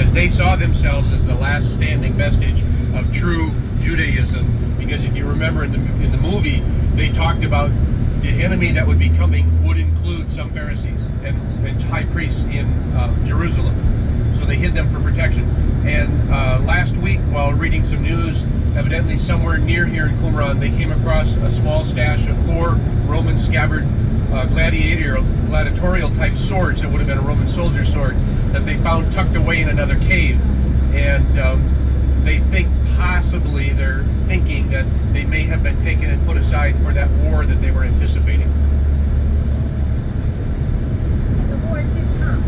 because they saw themselves as the last standing vestige of true Judaism. Because if you remember in the movie, they talked about the enemy that would be coming would include some Pharisees and high priests in Jerusalem. So they hid them for protection. And last week, while reading some news, evidently somewhere near here in Qumran, they came across a small stash of 4 Roman scabbard gladiatorial type swords that would have been a Roman soldier sword that they found tucked away in another cave. And they think possibly they're thinking that they may have been taken and put aside for that war that they were anticipating. The Lord did come.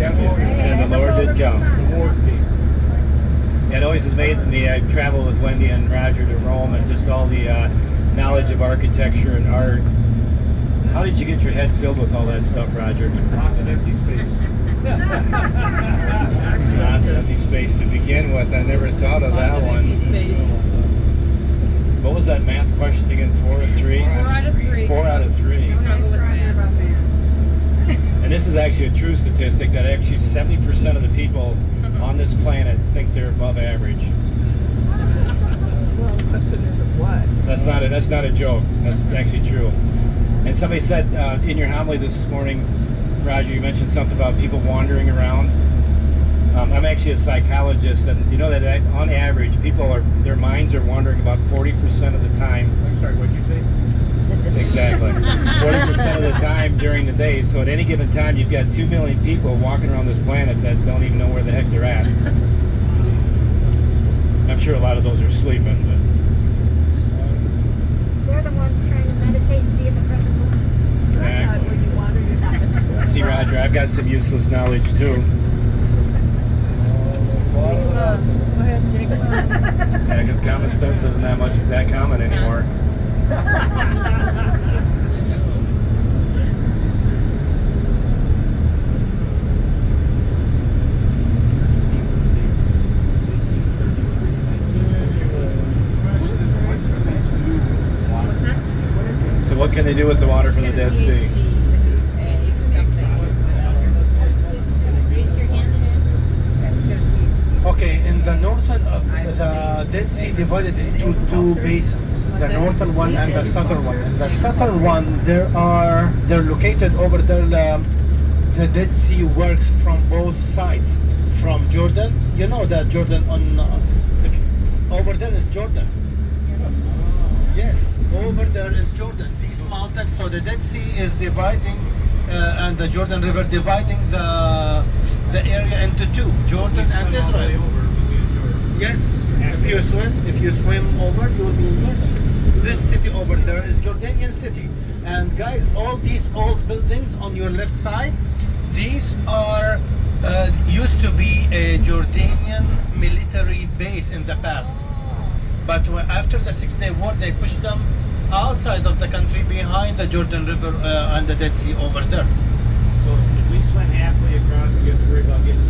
And the Lord did come. The Lord came. It always amazes me. I travel with Wendy and Roger to Rome, and just all the knowledge of architecture and art. How did you get your head filled with all that stuff, Roger? Lots of empty space. Lots of empty space to begin with. I never thought of that one. What was that math question again? 4 and 3? 4 out of 3. 4 out of 3. Struggle with math. And this is actually a true statistic that actually 70% of the people on this planet think they're above average. Well, the question is what? That's not a joke. That's actually true. And somebody said in your homily this morning, Roger, you mentioned something about people wandering around. I'm actually a psychologist, and you know that on average, their minds are wandering about 40% of the time. I'm sorry, what'd you say? Exactly. 40% of the time during the day. So at any given time, you've got 2 million people walking around this planet that don't even know where the heck they're at. I'm sure a lot of those are sleeping, but They're the ones trying to meditate and be in the present moment. Exactly. When you wander, you're not necessarily. see, Roger, I've got some useless knowledge too. Go ahead, take it on. Yeah, because common sense isn't that common anymore. So what can they do with the water from the Dead Sea? Okay, in the northern, the Dead Sea divided into 2 basins, the northern one and the southern one. In the southern one, they're located over there. The Dead Sea works from both sides, from Jordan. You know that Jordan over there is Jordan. Yes, over there is Jordan. These mountains, so the Dead Sea is dividing, and the Jordan River dividing the area into 2, Jordan and Israel. Yes, if you swim over, you will be in Jordan. This city over there is Jordanian city. And guys, all these old buildings on your left side, these are used to be a Jordanian military base in the past. But after the 6-Day War, they pushed them outside of the country behind the Jordan River and the Dead Sea over there. So if we swim halfway across, you have to worry about getting